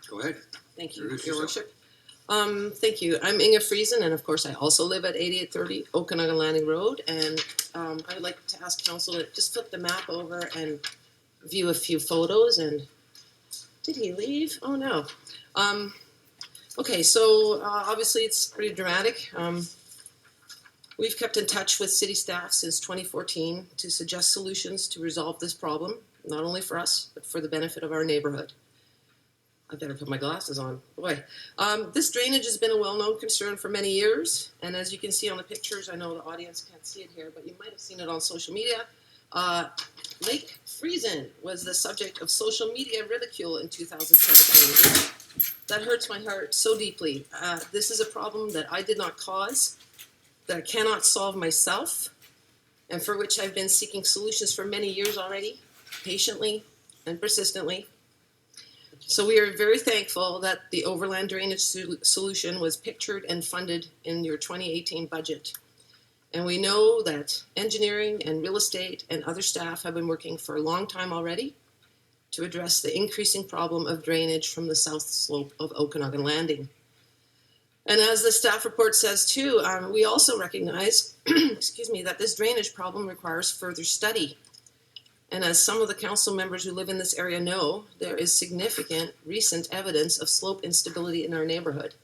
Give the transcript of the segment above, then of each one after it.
Go ahead. Thank you, Introduce Your yourself. Worship. Thank you. I'm Inga Friesen, and of course, I also live at 8830 Okanagan Landing Road. And I would like to ask council to just flip the map over and view a few photos. And did he leave? Oh no. Okay, so obviously it's pretty dramatic. We've kept in touch with city staff since 2014 to suggest solutions to resolve this problem, not only for us, but for the benefit of our neighborhood. I better put my glasses on. Boy, this drainage has been a well-known concern for many years, and as you can see on the pictures, I know the audience can't see it here, but you might have seen it on social media. Lake Friesen was the subject of social media ridicule in 2017. That hurts my heart so deeply. This is a problem that I did not cause, that I cannot solve myself, and for which I've been seeking solutions for many years already, patiently and persistently. So we are very thankful that the overland drainage solution was pictured and funded in your 2018 budget. And we know that engineering and real estate and other staff have been working for a long time already to address the increasing problem of drainage from the south slope of Okanagan Landing. And as the staff report says too, we also recognize excuse me, that this drainage problem requires further study. And as some of the council members who live in this area know, there is significant recent evidence of slope instability in our neighborhood.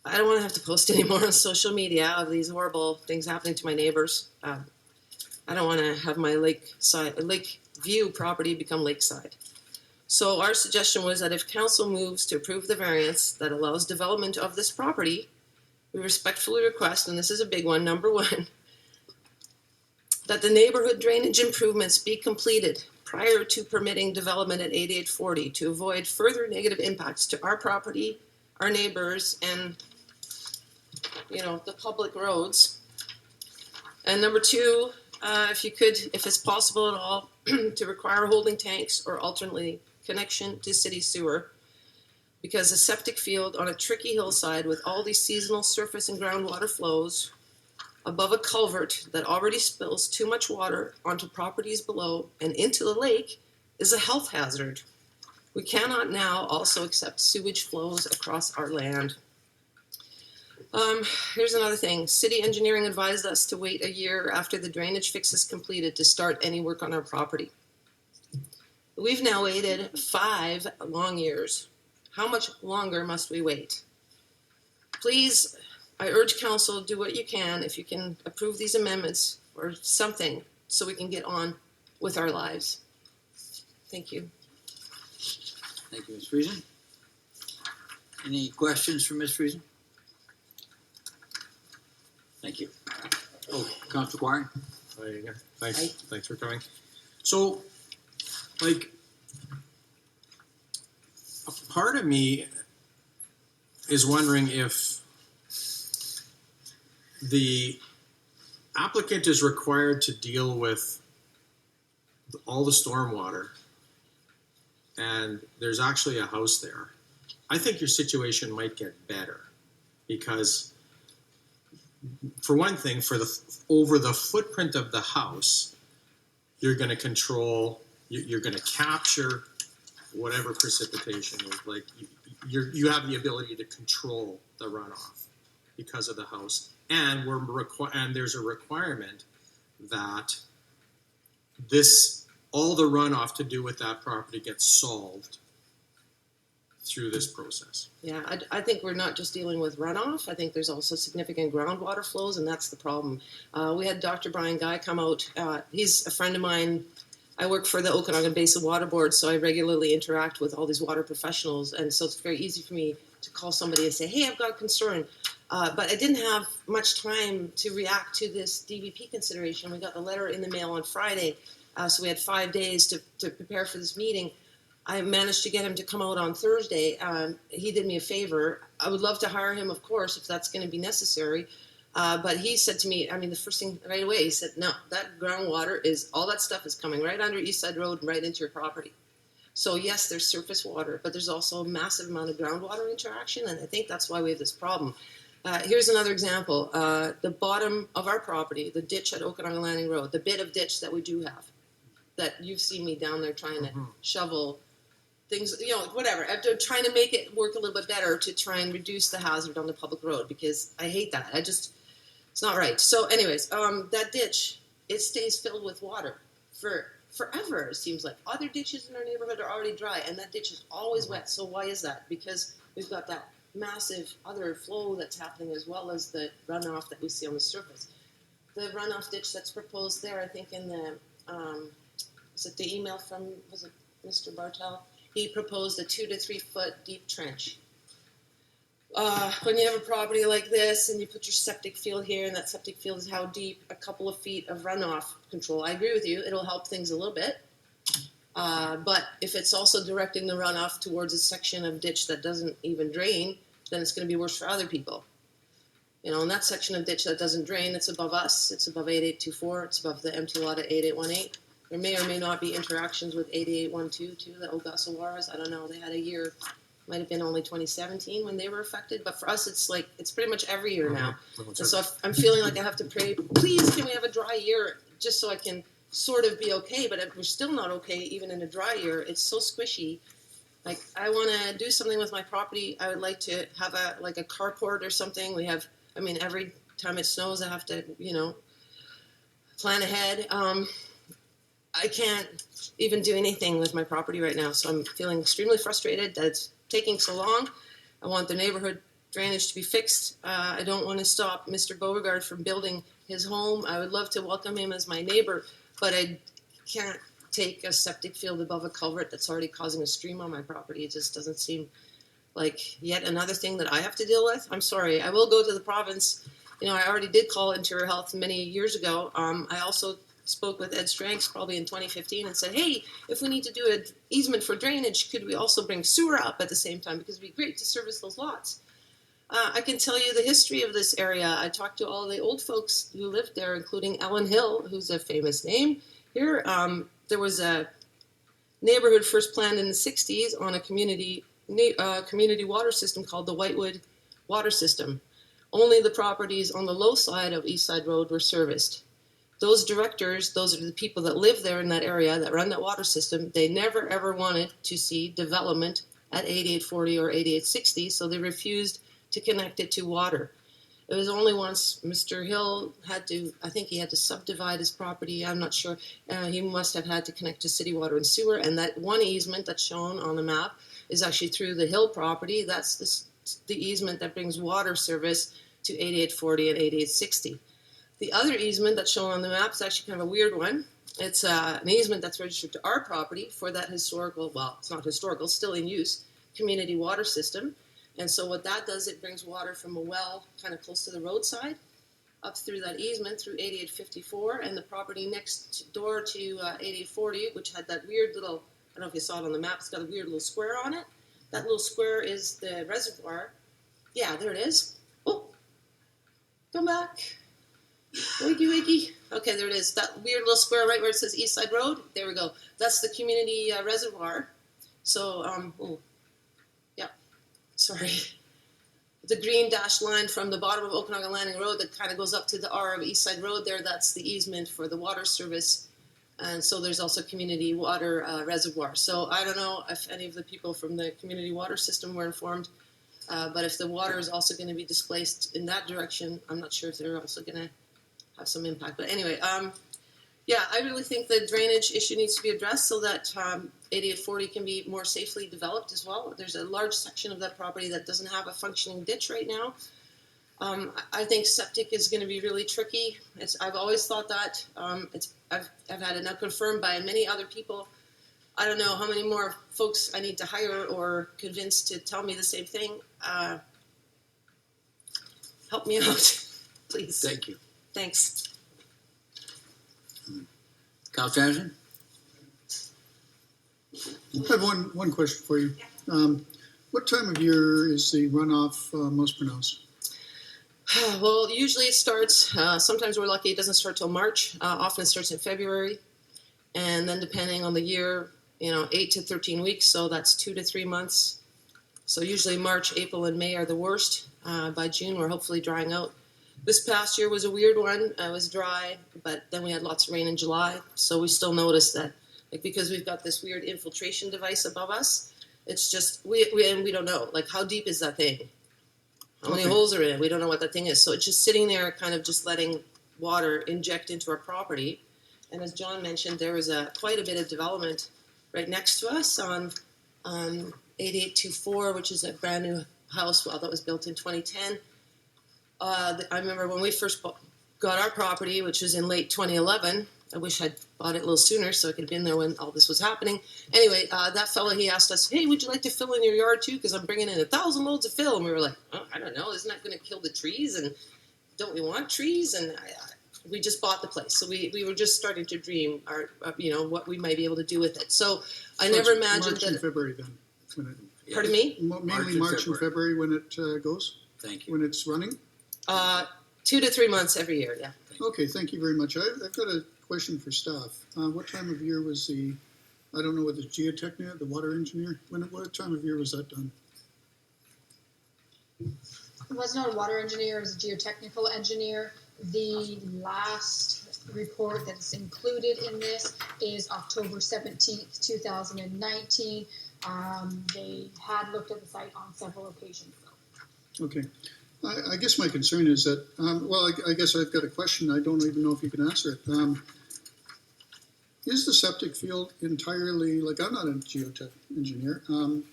I don't want to have to post anymore on social media of these horrible things happening to my neighbors. I don't want to have my lake view property become lakeside. So our suggestion was that if council moves to approve the variance that allows development of this property, we respectfully request, and this is a big one, number one, that the neighborhood drainage improvements be completed prior to permitting development at 8840 to avoid further negative impacts to our property, our neighbors, and the public roads. And number two, if it's possible at all, to require holding tanks or alternately connection to city sewer, because a septic field on a tricky hillside with all these seasonal surface and groundwater flows above a culvert that already spills too much water onto properties below and into the lake is a health hazard. We cannot now also accept sewage flows across our land. Here's another thing. City engineering advised us to wait a year after the drainage fix is completed to start any work on our property. We've now waited 5 long years. How much longer must we wait? Please, I urge council, do what you can if you can approve these amendments or something so we can get on with our lives. Thank you. Thank you, Ms. Friesen. Any questions for Ms. Friesen? Thank you. Oh, Councilor Quire. Hi. Thanks. Hi. Thanks for coming. So, a part of me is wondering if the applicant is required to deal with all the stormwater and there's actually a house there. I think your situation might get better because, for one thing, over the footprint of the house, you're going to control, you're going to capture whatever precipitation is. You have the ability to control the runoff because of the house, and there's a requirement that all the runoff to do with that property gets solved through this process. Yeah, I think we're not just dealing with runoff. I think there's also significant groundwater flows, and that's the problem. We had Dr. Brian Guy come out. He's a friend of mine. I work for the Okanagan Basin Water Board, so I regularly interact with all these water professionals, and so it's very easy for me to call somebody and say, hey, I've got a concern. But I didn't have much time to react to this DVP consideration. We got the letter in the mail on Friday, so we had 5 days to prepare for this meeting. I managed to get him to come out on Thursday. He did me a favor. I would love to hire him, of course, if that's going to be necessary. But he said to me, the first thing right away, he said, no, that groundwater all that stuff is coming right under East Side Road and right into your property. So yes, there's surface water, but there's also a massive amount of groundwater interaction, and I think that's why we have this problem. Here's another example. The bottom of our property, the ditch at Okanagan Landing Road, the bit of ditch that we do have, that you've seen me down there trying to shovel things, whatever. I'm trying to make it work a little bit better to try and reduce the hazard on the public road because I hate that. It's not right. So anyways, that ditch, it stays filled with water for forever, it seems like. Other ditches in our neighborhood are already dry and that ditch is always wet. So why is that? Because we've got that massive other flow that's happening as well as the runoff that we see on the surface. The runoff ditch that's proposed there, I think in the, is it the email from, was it Mr. Bartel? He proposed a 2 to 3 foot deep trench. When you have a property like this and you put your septic field here and that septic field is how deep, a couple of feet of runoff control. I agree with you, it'll help things a little bit. But if it's also directing the runoff towards a section of ditch that doesn't even drain, then it's going to be worse for other people. In that section of ditch that doesn't drain, it's above us, it's above 8824, it's above the empty lot at 8818. There may or may not be interactions with 8812 too, the Ogasawaras. I don't know. They had a year, might have been only 2017 when they were affected. But for us, it's pretty much every year now. And so I'm feeling like I have to pray, please, can we have a dry year just so I can sort of be okay? But if we're still not okay, even in a dry year, it's so squishy. Like I want to do something with my property. I would like to have a carport or something. Every time it snows, I have to, plan ahead. I can't even do anything with my property right now, so I'm feeling extremely frustrated that it's taking so long. I want the neighborhood drainage to be fixed. I don't want to stop Mr. Beauregard from building his home. I would love to welcome him as my neighbor, but I can't take a septic field above a culvert that's already causing a stream on my property. It just doesn't seem like yet another thing that I have to deal with. I'm sorry. I will go to the province. I already did call Interior Health many years ago. I also spoke with Ed Stranks probably in 2015 and said, hey, if we need to do an easement for drainage, could we also bring sewer up at the same time? Because it'd be great to service those lots. I can tell you the history of this area. I talked to all the old folks who lived there, including Ellen Hill, who's a famous name here. There was a neighborhood first planned in the 60s on a community water system called the Whitewood Water System. Only the properties on the low side of East Side Road were serviced. Those directors, those are the people that live there in that area that run that water system, they never ever wanted to see development at 8840 or 8860, so they refused to connect it to water. It was only once Mr. Hill had to subdivide his property, I'm not sure, he must have had to connect to city water and sewer, and that one easement that's shown on the map is actually through the Hill property. That's the easement that brings water service to 8840 and 8860. The other easement that's shown on the map is actually kind of a weird one. It's an easement that's registered to our property for that historical, well, it's not historical, still in use, community water system. And so what that does, it brings water from a well kind of close to the roadside up through that easement through 8854 and the property next door to 8840, which had that weird little, I don't know if you saw it on the map, it's got a weird little square on it. That little square is the reservoir. Yeah, there it is. Oh, come back. Wakey, wakey. Okay, there it is. That weird little square right where it says East Side Road. There we go. That's the community reservoir. So, sorry. The green dashed line from the bottom of Okanagan Landing Road that kind of goes up to the R of East Side Road there, that's the easement for the water service. And so there's also community water reservoir. So I don't know if any of the people from the community water system were informed, but if the water is also going to be displaced in that direction, I'm not sure if they're also going to have some impact. But anyway, I really think the drainage issue needs to be addressed so that 8840 can be more safely developed as well. There's a large section of that property that doesn't have a functioning ditch right now. I think septic is going to be really tricky. I've always thought that. I've had it now confirmed by many other people. I don't know how many more folks I need to hire or convince to tell me the same thing. Help me out, please. Thank you. Thanks. Councilor Anderson? I have one question for you. What time of year is the runoff most pronounced? Well, usually it starts, sometimes we're lucky it doesn't start till March. Often it starts in February. And then depending on the year, 8 to 13 weeks. So that's 2 to 3 months. So usually March, April, and May are the worst. By June, we're hopefully drying out. This past year was a weird one. It was dry, but then we had lots of rain in July. So we still noticed that, because we've got this weird infiltration device above us, It's just, and we don't know, like, how deep is that thing? How many Okay. holes are in it? We don't know what that thing is. So it's just sitting there, kind of just letting water inject into our property. And as John mentioned, there was quite a bit of development right next to us on 8824, which is a brand new house that was built in 2010. I remember when we first got our property, which was in late 2011. I wish I'd bought it a little sooner so I could have been there when all this was happening. Anyway, that fellow, he asked us, hey, would you like to fill in your yard too? Because I'm bringing in 1,000 loads of fill. And we were like, oh, I don't know. Isn't that going to kill the trees? And don't we want trees? And we just bought the place. So we were just starting to dream what we might be able to do with it. So I never imagined March and that. February then, when it, Pardon me? mainly March and February when it goes, Thank you. when it's running? 2 to 3 months every year, yeah. Okay, thank you very much. I've got a question for staff. What time of year was I don't know what the geotechnia, the water engineer, what time of year was that done? It was not a water engineer, it was a geotechnical engineer. The last report that's included in this is October 17th, 2019. They had looked at the site on several occasions though. Okay. I guess my concern is that, I guess I've got a question. I don't even know if you can answer it. Is the septic field entirely, like I'm not a geotech engineer,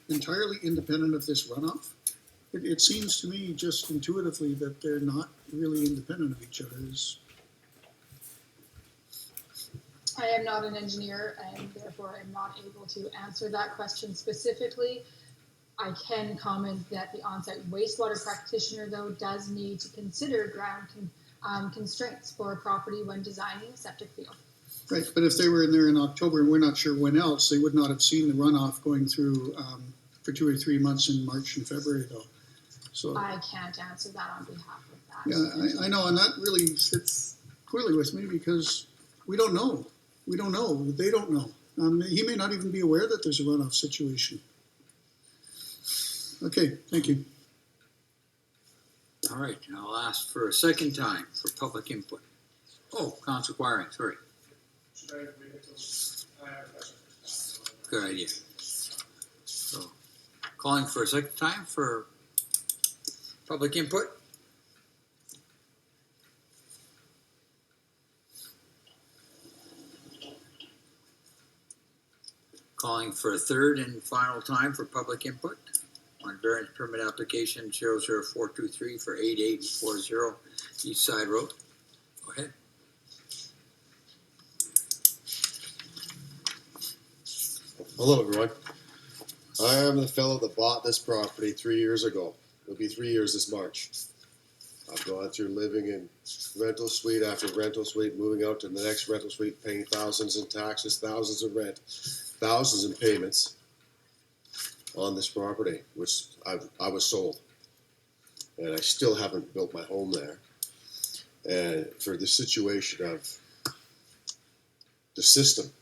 entirely independent of this runoff? It seems to me just intuitively that they're not really independent of each other. I am not an engineer and therefore I'm not able to answer that question specifically. I can comment that the on-site wastewater practitioner, though, does need to consider ground constraints for a property when designing a septic field. Right, but if they were in there in October and we're not sure when else, they would not have seen the runoff going through for 2 or 3 months in March and February, though. So I can't answer that on behalf of that. yeah, I know, and that really sits poorly with me because we don't know. We don't know. They don't know. He may not even be aware that there's a runoff situation. Okay, thank you. All right, I'll ask for a second time for public input. Oh, Council Quaring, sorry. Should I wait until I have a question? Good idea. So, calling for a second time for public input. Calling for a third and final time for public input on variance permit application 00423 for 8840 East Side Road. Go ahead. Hello, everyone. I am the fellow that bought this property 3 years ago. It'll be 3 years this March. I've gone through living in rental suite after rental suite, moving out to the next rental suite, paying thousands in taxes, thousands in rent, thousands in payments on this property, which I was sold. And I still haven't built my home there. And for the situation of the system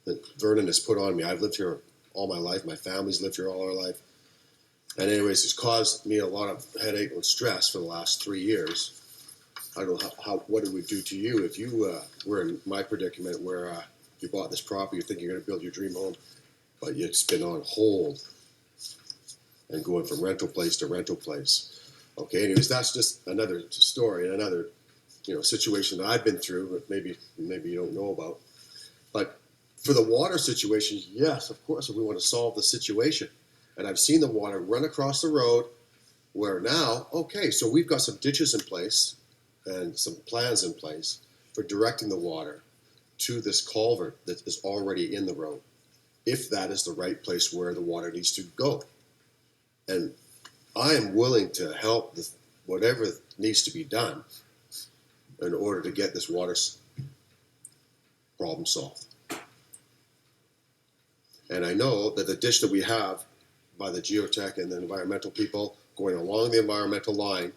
that Vernon has put on me, I've lived here all my life, my family's lived here all our life. And anyways, it's caused me a lot of headache and stress for the last 3 years. I don't know what it would do to you if you were in my predicament where you bought this property, you think you're going to build your dream home, but it's been on hold and going from rental place to rental place. Okay, anyways, that's just another story, another situation that I've been through, but maybe you don't know about. But for the water situation, yes, of course, we want to solve the situation. And I've seen the water run across the road where now, okay, so we've got some ditches in place and some plans in place for directing the water to this culvert that is already in the road, if that is the right place where the water needs to go. And I am willing to help whatever needs to be done in order to get this water problem solved. And I know that the ditch that we have by the geotech and the environmental people going along the environmental line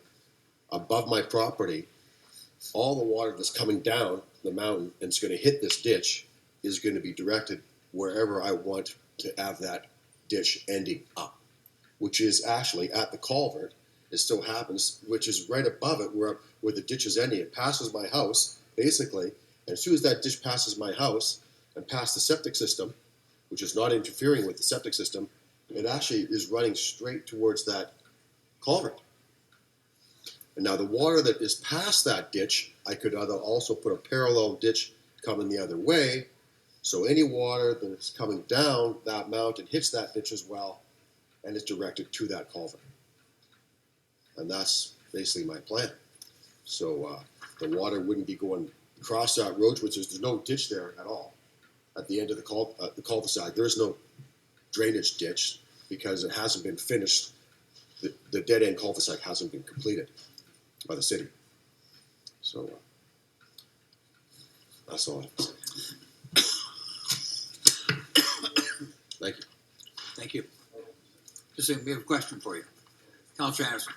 above my property, all the water that's coming down the mountain and it's going to hit this ditch is going to be directed wherever I want to have that ditch ending up, which is actually at the culvert. It still happens, which is right above it where the ditch is ending. It passes my house, basically, and as soon as that ditch passes my house and past the septic system, which is not interfering with the septic system, It actually is running straight towards that culvert. And now the water that is past that ditch, I could either also put a parallel ditch coming the other way. So any water that is coming down that mountain hits that ditch as well and is directed to that culvert. And that's basically my plan. So the water wouldn't be going across that road, which is there's no ditch there at all. At the end of the cul-de-sac, there is no drainage ditch because it hasn't been finished. The dead end cul-de-sac hasn't been completed by the city. So that's all I have to say. Thank you. Thank you. Just we have a question for you. Councilor Anderson.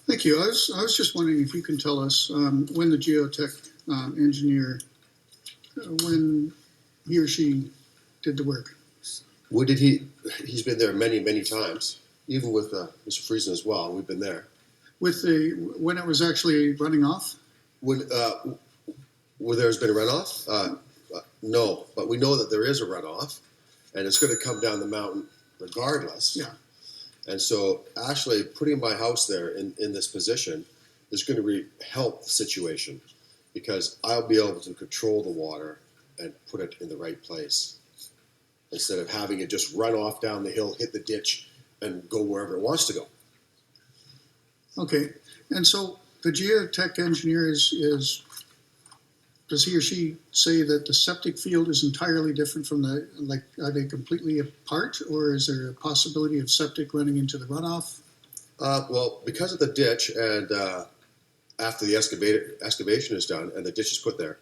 Thank you. I was just wondering if you can tell us when the geotech engineer, when he or she did the work. What did he's been there many, many times, even with Mr. Friesen as well. We've been there. With when it was actually running off? When where there's been a runoff? No, but we know that there is a runoff, and it's going to come down the mountain regardless. Yeah. And so, actually, putting my house there in this position is going to help the situation because I'll be able to control the water and put it in the right place instead of having it just run off down the hill, hit the ditch, and go wherever it wants to go. Okay. And so the geotech engineer is does he or she say that the septic field is entirely different from are they completely apart, or is there a possibility of septic running into the runoff? Well, because of the ditch and after the excavation is done and the ditch is put there,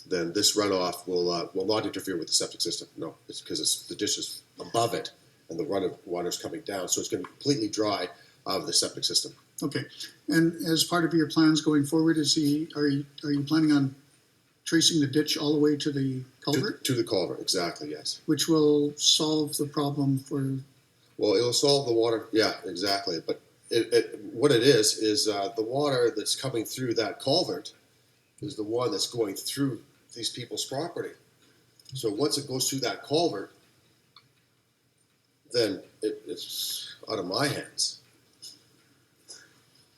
then this runoff will not interfere with the septic system. No, it's because the ditch is above it and the run of water is coming down, so it's going to be completely dry out of the septic system. Okay. And as part of your plans going forward, are you planning on tracing the ditch all the way to the culvert? To the culvert, exactly, yes. Which will solve the problem for... Well, it'll solve the water, yeah, exactly. But what it is the water that's coming through that culvert is the one that's going through these people's property. So once it goes through that culvert, then it's out of my hands.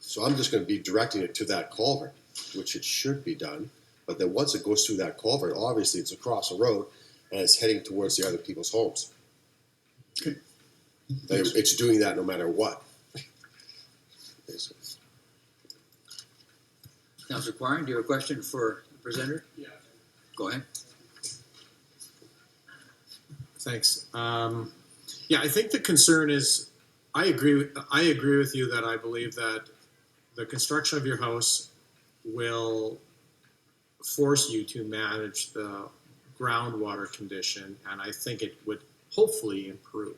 So I'm just going to be directing it to that culvert, which it should be done. But then once it goes through that culvert, obviously it's across the road and it's heading towards the other people's homes. Okay. It's doing that no matter what. Basically. Councilor Quarren, do you have a question for the presenter? Yeah. Go ahead. Thanks. Yeah, I think the concern is, I agree with you that I believe that the construction of your house will force you to manage the groundwater condition, and I think it would hopefully improve.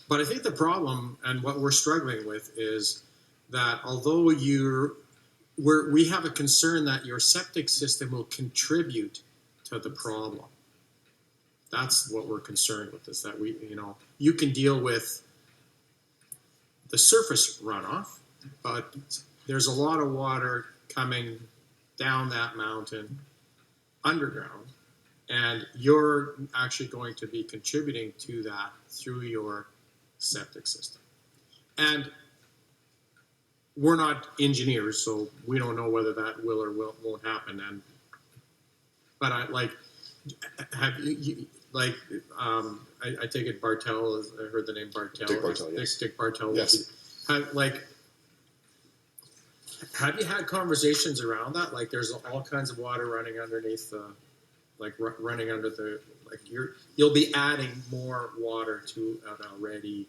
But I think the problem and what we're struggling with is that although we have a concern that your septic system will contribute to the problem. That's what we're concerned with, is that you can deal with the surface runoff, but there's a lot of water coming down that mountain underground, and you're actually going to be contributing to that through your septic system. And we're not engineers, so we don't know whether that will or won't happen. But I take it Bartel. I heard the name Bartel. Dick Bartel, yes. Dick Bartel. Yes. Have you had conversations around that? Like, there's all kinds of water running underneath running under the, you'll be adding more water to an already,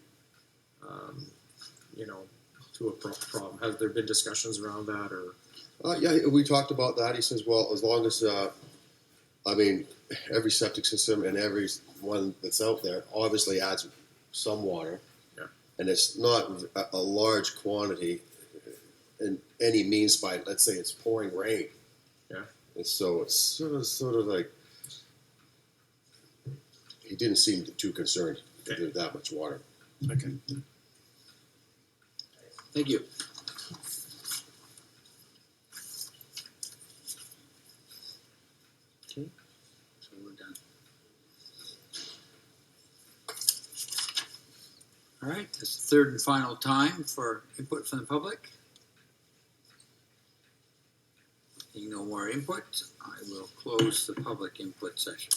to a problem. Has there been discussions around that, or? Yeah, we talked about that. He says, well, as long as, every septic system and every one that's out there obviously adds some water. Yeah. And it's not a large quantity in any means by, let's say, it's pouring rain. Yeah. And so it's sort of like, he didn't seem too concerned that there's that much water. Okay. Thank you. Okay. So we're done. All right, that's the third and final time for input from the public. Seeing no more input, I will close the public input session.